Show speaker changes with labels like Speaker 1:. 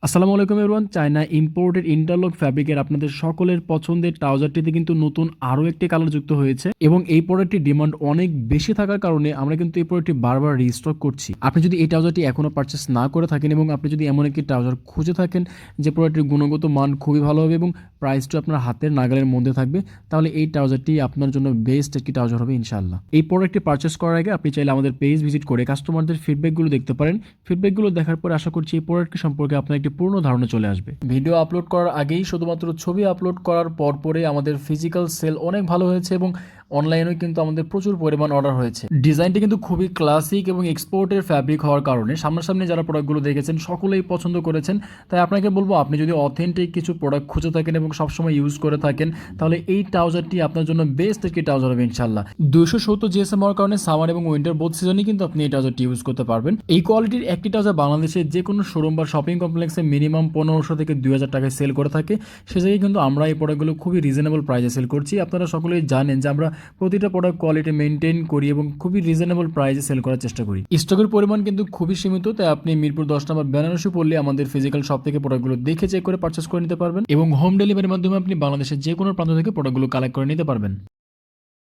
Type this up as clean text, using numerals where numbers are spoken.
Speaker 1: আসসালামু আলাইকুম everyone. China imported interlock ফ্যাব্রিকের আপনাদের সকলের পছন্দের ট্রাউজারটিতে কিন্তু নতুন আরও একটি কালার যুক্ত হয়েছে এবং এই প্রোডাক্টটির ডিমান্ড অনেক বেশি থাকার কারণে আমরা কিন্তু এই প্রোডাক্টটি বারবার রিস্টক করছি। আপনি যদি এই ট্রাউজারটি এখনও পারচেস না করে থাকেন এবং আপনি যদি এমন একটি ট্রাউজার খুঁজে থাকেন যে প্রোডাক্টের গুণগত মান খুবই ভালো হবে এবং প্রাইসটা আপনার হাতের নাগালের মধ্যে থাকবে, তাহলে এই ট্রাউজারটি আপনার জন্য বেস্ট একটি ট্রাউজার হবে ইনশাআল্লাহ। এই প্রোডাক্টটি পারচেস করার আগে আপনি চাইলে আমাদের পেজ ভিজিট করে কাস্টমারদের ফিডব্যাকগুলো দেখতে পারেন। ফিডব্যাকগুলো দেখার পর আশা করছি এই প্রোডাক্টটি সম্পর্কে আপনার একটি পূর্ণ ধারণা চলে আসবে। ভিডিও আপলোড করার আগেই শুধুমাত্র ছবি আপলোড করার পরে আমাদের ফিজিক্যাল সেল অনেক ভালো হয়েছে এবং অনলাইনেও কিন্তু আমাদের প্রচুর পরিমাণ অর্ডার হয়েছে। ডিজাইনটি কিন্তু খুবই ক্লাসিক এবং এক্সপোর্টের ফ্যাব্রিক হওয়ার কারণে সামনাসামনি যারা প্রোডাক্টগুলো দেখেছেন সকলেই পছন্দ করেছেন। তাই আপনাকে বলবো, আপনি যদি অথেন্টিক কিছু প্রোডাক্ট খুঁজে থাকেন এবং সবসময় ইউজ করে থাকেন, তাহলে এই ট্রাউজারটি আপনার জন্য বেস্ট একটি ট্রাউজার হবে ইনশাল্লাহ। 270 জিএসএম হওয়ার কারণে সামার এবং উইন্টার বোথ সিজনই কিন্তু আপনি এই ট্রাউজারটি ইউজ করতে পারবেন। এই কোয়ালিটির একটি ট্রাউজার বাংলাদেশের যে কোনো শোরুম বা শপিং কমপ্লেক্সে মিনিমাম 1500 থেকে 2000 টাকায় সেল করে থাকে। সে জায়গায় কিন্তু আমরা এই প্রোডাক্টগুলো খুবই রিজনেবল প্রাইসে সেল করছি। আপনারা সকলেই জানেন যে আমরা প্রতিটা প্রোডাক্ট কোয়ালিটি মেনটেন করি এবং খুবই রিজনেবল প্রাইসে সেল করার চেষ্টা করি। স্টকের পরিমাণ কিন্তু খুবই সীমিত, তাই আপনি মিরপুর 10 নম্বর বেনারসি পড়লে আমাদের ফিজিক্যাল শপ থেকে প্রোডাক্টগুলো দেখে চেক করে পারচেস করে নিতে পারবেন এবং হোম ডেলিভারির মাধ্যমে আপনি বাংলাদেশের যে কোনো প্রান্ত থেকে প্রোডাক্টগুলো কালেক্ট করে নিতে পারবেন।